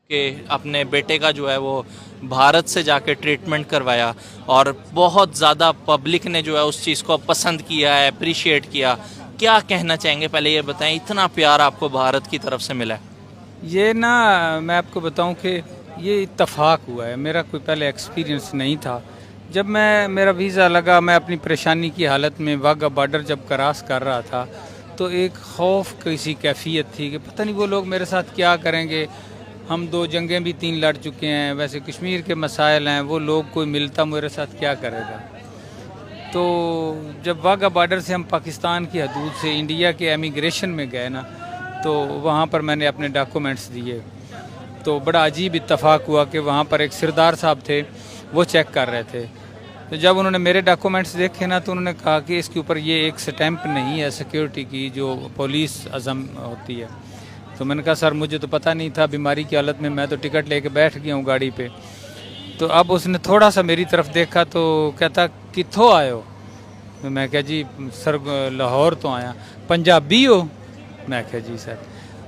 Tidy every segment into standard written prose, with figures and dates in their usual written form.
के अपने बेटे का जो है वो भारत से जाके ट्रीटमेंट करवाया और बहुत ज़्यादा पब्लिक ने जो है उस चीज़ को पसंद किया है, अप्रिशिएट किया। क्या कहना चाहेंगे, पहले ये बताएं, इतना प्यार आपको भारत की तरफ से मिला है? ये ना, मैं आपको बताऊं कि ये इत्तेफाक हुआ है। मेरा कोई पहले एक्सपीरियंस नहीं था। जब मेरा वीज़ा लगा, मैं अपनी परेशानी की हालत में वाघा बॉर्डर जब क्रॉस कर रहा था, तो एक खौफ की कैफियत थी कि पता नहीं वो लोग मेरे साथ क्या करेंगे। हम 2 जंगें भी 3 लड़ चुके हैं, वैसे कश्मीर के मसाइल हैं, वो लोग कोई मिलता मेरे साथ क्या करेगा। तो जब वाघा बॉर्डर से हम पाकिस्तान की हदूद से इंडिया के एमिग्रेशन में गए ना, तो वहाँ पर मैंने अपने डॉक्यूमेंट्स दिए। तो बड़ा अजीब इत्तेफाक हुआ कि वहाँ पर एक सरदार साहब थे, वो चेक कर रहे थे। तो जब उन्होंने मेरे डॉक्यूमेंट्स देखे ना, तो उन्होंने कहा कि इसके ऊपर ये एक स्टैंप नहीं है सिक्योरिटी की जो पुलिस अज़म होती है। तो मैंने कहा सर मुझे तो पता नहीं था, बीमारी की हालत में मैं तो टिकट लेके बैठ गया हूँ गाड़ी पे। तो अब उसने थोड़ा सा मेरी तरफ देखा तो कहता कित्थों आए हो। तो मैं कहा जी सर लाहौर तो आया। पंजाबी हो? मैं कहा जी सर।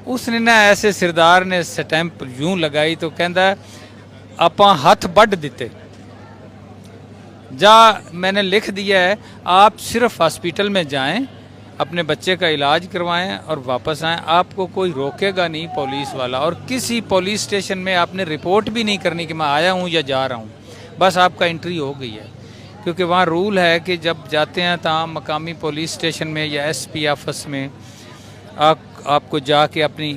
उसने ना ऐसे सरदार ने स्टैंप यूं लगाई तो कहता आपां हथ बड दिते जा। मैंने लिख दिया है आप सिर्फ हॉस्पिटल में जाएं, अपने बच्चे का इलाज करवाएं और वापस आएं। आपको कोई रोकेगा नहीं पुलिस वाला, और किसी पुलिस स्टेशन में आपने रिपोर्ट भी नहीं करनी कि मैं आया हूं या जा रहा हूं। बस आपका एंट्री हो गई है। क्योंकि वहाँ रूल है कि जब जाते हैं तो मकामी पुलिस स्टेशन में या एसपी ऑफिस में आपको जाके अपनी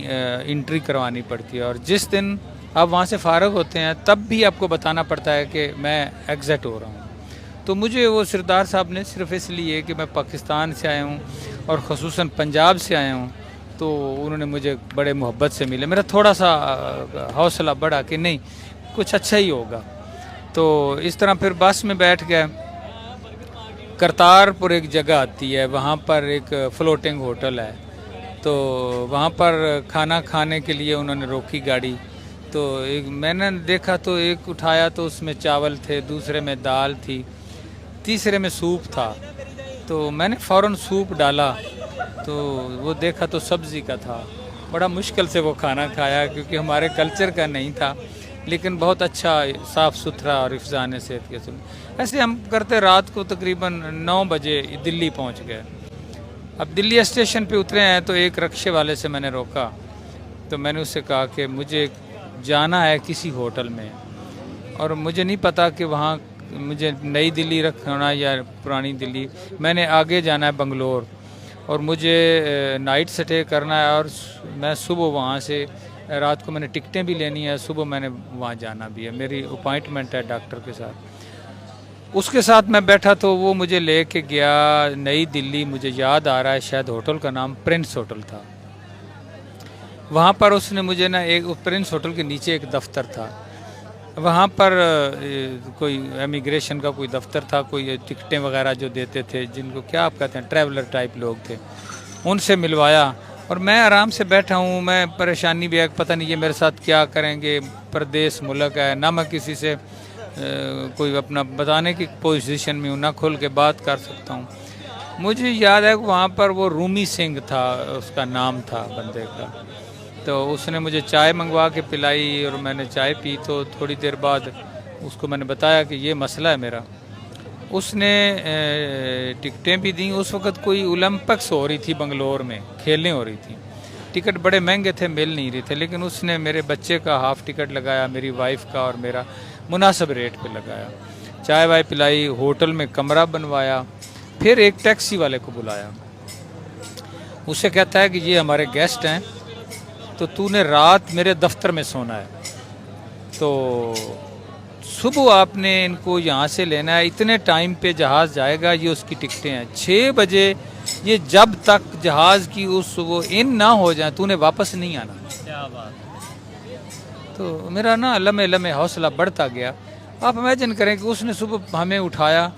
एंट्री करवानी पड़ती है। और जिस दिन आप वहाँ से फ़ारग होते हैं तब भी आपको बताना पड़ता है कि मैं एग्ज़िट हो रहा हूँ। तो मुझे वो सरदार साहब ने सिर्फ इसलिए कि मैं पाकिस्तान से आया हूँ और ख़ुसूसन पंजाब से आया हूँ, तो उन्होंने मुझे बड़े मोहब्बत से मिले। मेरा थोड़ा सा हौसला बढ़ा कि नहीं कुछ अच्छा ही होगा। तो इस तरह फिर बस में बैठ गए। करतारपुर एक जगह आती है, वहाँ पर एक फ्लोटिंग होटल है। तो वहाँ पर खाना खाने के लिए उन्होंने रोकी गाड़ी। तो एक मैंने देखा तो एक उठाया तो उसमें चावल थे, दूसरे में दाल थी, तीसरे में सूप था। तो मैंने फ़ौरन सूप डाला तो वो देखा तो सब्ज़ी का था। बड़ा मुश्किल से वो खाना खाया क्योंकि हमारे कल्चर का नहीं था, लेकिन बहुत अच्छा साफ़ सुथरा और हिफ़्ज़ान सेहत के सुन। ऐसे हम करते रात को तकरीबन 9 बजे दिल्ली पहुंच गए। अब दिल्ली स्टेशन पे उतरे हैं तो एक रक्शे वाले से मैंने रोका। तो मैंने उससे कहा कि मुझे जाना है किसी होटल में, और मुझे नहीं पता कि वहाँ मुझे नई दिल्ली रखना या पुरानी दिल्ली। मैंने आगे जाना है बंगलोर, और मुझे नाइट स्टे करना है, और मैं सुबह वहाँ से रात को मैंने टिकटें भी लेनी है, सुबह मैंने वहाँ जाना भी है, मेरी अपॉइंटमेंट है डॉक्टर के साथ। उसके साथ मैं बैठा तो वो मुझे ले के गया नई दिल्ली। मुझे याद आ रहा है शायद होटल का नाम प्रिंस होटल था। वहाँ पर उसने मुझे ना एक प्रिंस होटल के नीचे एक दफ्तर था, वहाँ पर कोई इमिग्रेशन का कोई दफ्तर था, कोई टिकटें वगैरह जो देते थे, जिनको क्या आप कहते हैं ट्रैवलर टाइप लोग थे, उनसे मिलवाया। और मैं आराम से बैठा हूँ। मैं परेशानी भी है, पता नहीं ये मेरे साथ क्या करेंगे, परदेश मुल्क है ना, मैं किसी से कोई अपना बताने की पोजीशन में हूँ, ना खुल के बात कर सकता हूँ। मुझे याद है कि वहाँ पर वो रूमी सिंह था, उसका नाम था बंदे का। तो उसने मुझे चाय मंगवा के पिलाई और मैंने चाय पी। तो थोड़ी देर बाद उसको मैंने बताया कि ये मसला है मेरा। उसने टिकटें भी दी। उस वक़्त कोई ओलंपिक्स हो रही थी बंगलोर में, खेलें हो रही थी, टिकट बड़े महंगे थे, मिल नहीं रहे थे, लेकिन उसने मेरे बच्चे का हाफ़ टिकट लगाया, मेरी वाइफ का और मेरा मुनासिब रेट पे लगाया। चाय वाय पिलाई, होटल में कमरा बनवाया, फिर एक टैक्सी वाले को बुलाया। उसे कहता है कि ये हमारे गेस्ट हैं, तो तूने रात मेरे दफ्तर में सोना है, तो सुबह आपने इनको यहाँ से लेना है, इतने टाइम पे जहाज़ जाएगा, ये उसकी टिकटें हैं 6 बजे, ये जब तक जहाज़ की उस वो इन ना हो जाए तूने वापस नहीं आना। क्या बात। तो मेरा ना लम्हे लम्हे हौसला बढ़ता गया। आप इमेजिन करें कि उसने सुबह हमें उठाया,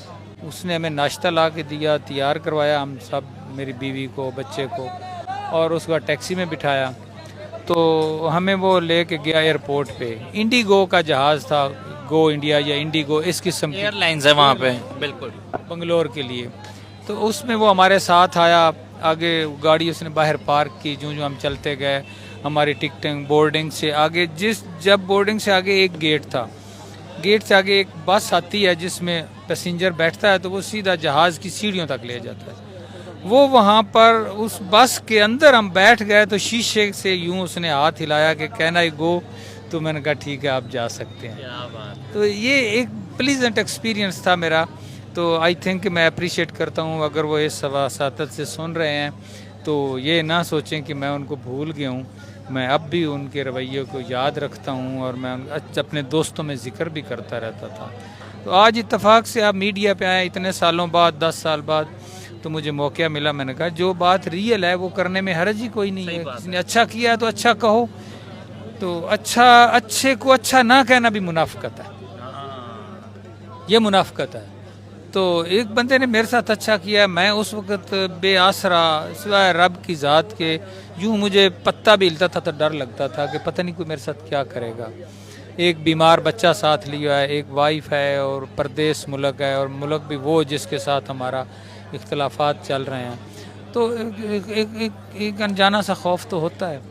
उसने हमें नाश्ता ला के दिया, तैयार करवाया हम सब, मेरी बीवी को, बच्चे को, और उसके बाद टैक्सी में बिठाया। तो हमें वो ले के गया एयरपोर्ट पे। इंडिगो का जहाज़ था, गो इंडिया या इंडिगो इस किस्म की एयरलाइंस है वहाँ पे, बिल्कुल बंगलोर के लिए। तो उसमें वो हमारे साथ आया। आगे गाड़ी उसने बाहर पार्क की, जो हम चलते गए, हमारी टिकटिंग बोर्डिंग से आगे जब बोर्डिंग से आगे एक गेट था, गेट से आगे एक बस आती है जिसमें पैसेंजर बैठता है तो वो सीधा जहाज़ की सीढ़ियों तक ले जाता है। वो वहाँ पर उस बस के अंदर हम बैठ गए तो शीशे से यूं उसने हाथ हिलाया कि कैन आई गो, तो मैंने कहा ठीक है आप जा सकते हैं। क्या बात। तो ये एक प्लीजेंट एक्सपीरियंस था मेरा। तो आई थिंक मैं अप्रिशिएट करता हूँ अगर वो इस सवासातत से सुन रहे हैं तो ये ना सोचें कि मैं उनको भूल गया हूँ। मैं अब भी उनके रवैये को याद रखता हूँ और मैं अपने दोस्तों में ज़िक्र भी करता रहता था। तो आज इत्तेफाक से आप मीडिया पे आए इतने सालों बाद, 10 साल बाद, तो मुझे मौका मिला। मैंने कहा जो बात रियल है वो करने में हर्ज ही कोई नहीं है। किसी ने अच्छा किया है तो अच्छा कहो, तो अच्छे को अच्छा ना कहना भी मुनाफकत है, ये मुनाफकत है। तो एक बंदे ने मेरे साथ अच्छा किया, मैं उस वक़्त बेआसरा सिवाय रब की ज़ात के, यूँ मुझे पत्ता भी हिलता था तो डर लगता था कि पता नहीं कोई मेरे साथ क्या करेगा। एक बीमार बच्चा साथ लिया है, एक वाइफ है और परदेश मुल्क है, और मुल्क भी वो जिसके साथ हमारा इख्तलाफात चल रहे हैं। तो एक अनजाना सा खौफ तो होता है।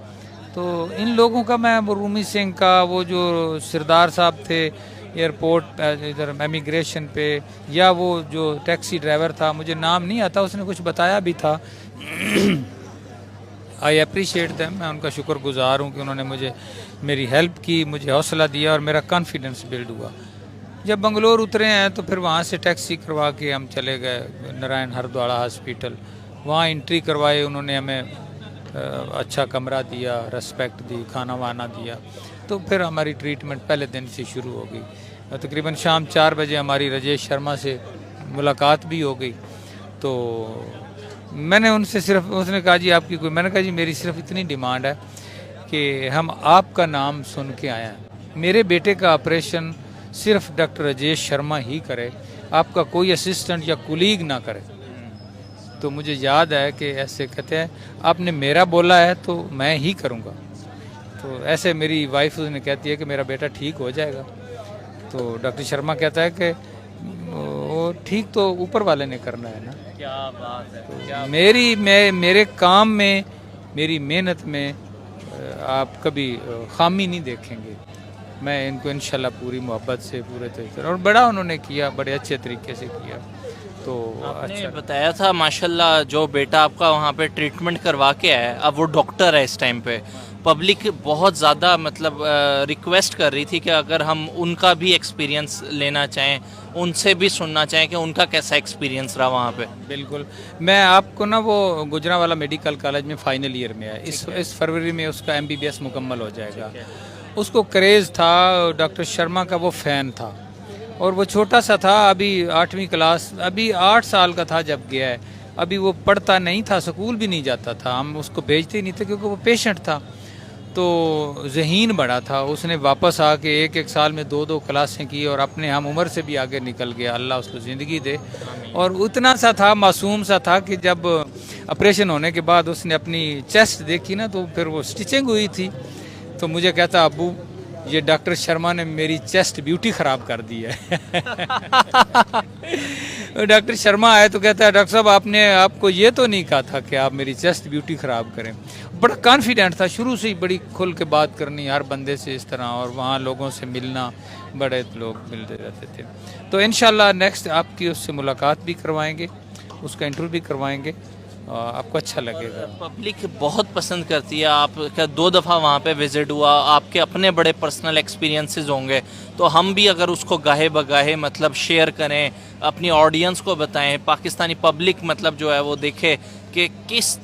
तो इन लोगों का, मैं वो रूमी सिंह का, वो जो सरदार साहब थे एयरपोर्ट इधर इमिग्रेशन पे, या वो जो टैक्सी ड्राइवर था, मुझे नाम नहीं आता, उसने कुछ बताया भी था। आई अप्रिशिएट दैम, मैं उनका शुक्रगुजार हूँ कि उन्होंने मुझे मेरी हेल्प की, मुझे हौसला दिया और मेरा कॉन्फिडेंस बिल्ड हुआ। जब बंगलोर उतरे हैं तो फिर वहाँ से टैक्सी करवा के हम चले गए नारायण हरद्वाड़ा हॉस्पिटल। वहाँ एंट्री करवाए, उन्होंने हमें अच्छा कमरा दिया, रेस्पेक्ट दी, खाना वाना दिया। तो फिर हमारी ट्रीटमेंट पहले दिन से शुरू हो गई। तकरीबन शाम 4 बजे हमारी राजेश शर्मा से मुलाकात भी हो गई। तो मैंने उनसे सिर्फ, उसने कहा जी आपकी कोई, मैंने कहा जी मेरी सिर्फ इतनी डिमांड है कि हम आपका नाम सुन के आए हैं, मेरे बेटे का ऑपरेशन सिर्फ डॉक्टर राजेश शर्मा ही करे, आपका कोई असिस्टेंट या कुलीग ना करे। तो मुझे याद है कि ऐसे कहते हैं आपने मेरा बोला है तो मैं ही करूँगा। तो ऐसे मेरी वाइफ उसने कहती है कि मेरा बेटा ठीक हो जाएगा। तो डॉक्टर शर्मा कहता है कि वो ठीक तो ऊपर वाले ने करना है ना। क्या बात है। तो मेरे काम में, मेरी मेहनत में आप कभी खामी नहीं देखेंगे। मैं इनको इंशाल्लाह पूरी मोहब्बत से, पूरे तरीके, और बड़ा उन्होंने किया, बड़े अच्छे तरीके से किया। तो आपने अच्छा बताया था माशाल्लाह जो बेटा आपका वहाँ पे ट्रीटमेंट करवा के आया है, अब वो डॉक्टर है इस टाइम पे। पब्लिक बहुत ज़्यादा मतलब रिक्वेस्ट कर रही थी कि अगर हम उनका भी एक्सपीरियंस लेना चाहें, उनसे भी सुनना चाहें कि उनका कैसा एक्सपीरियंस रहा वहाँ पे। बिल्कुल, मैं आपको ना वो गुजरांवाला मेडिकल कॉलेज में फाइनल ईयर में है, इस फरवरी में उसका MBBS मुकम्मल हो जाएगा। उसको क्रेज़ था, डॉक्टर शर्मा का वो फ़ैन था, और वो छोटा सा था, अभी 8वीं क्लास, अभी 8 साल का था जब गया है। अभी वो पढ़ता नहीं था, स्कूल भी नहीं जाता था, हम उसको भेजते ही नहीं थे क्योंकि वो पेशेंट था। तो ज़हीन बड़ा था, उसने वापस आके एक साल में 2 क्लासें की और अपने हम उम्र से भी आगे निकल गया। अल्लाह उसको ज़िंदगी दे। और उतना सा था, मासूम सा था कि जब ऑपरेशन होने के बाद उसने अपनी चेस्ट देखी ना, तो फिर वो स्टिचिंग हुई थी, तो मुझे कहता अब्बू ये डॉक्टर शर्मा ने मेरी चेस्ट ब्यूटी ख़राब कर दी है। डॉक्टर शर्मा आए तो कहता है डॉक्टर साहब आपको ये तो नहीं कहा था कि आप मेरी चेस्ट ब्यूटी ख़राब करें। बड़ा कॉन्फिडेंट था, शुरू से ही बड़ी खुल के बात करनी हर बंदे से इस तरह, और वहाँ लोगों से मिलना, बड़े लोग मिलते रहते थे। तो इंशाल्लाह नेक्स्ट आपकी उससे मुलाकात भी करवाएंगे, उसका इंटरव्यू भी करवाएंगे, आपको अच्छा लगेगा। पब्लिक बहुत पसंद करती है। आपका 2 दफ़ा वहाँ पे विज़िट हुआ, आपके अपने बड़े पर्सनल एक्सपीरियंसेस होंगे, तो हम भी अगर उसको गाहे बगाहे मतलब शेयर करें, अपनी ऑडियंस को बताएं, पाकिस्तानी पब्लिक मतलब जो है वो देखे कि किस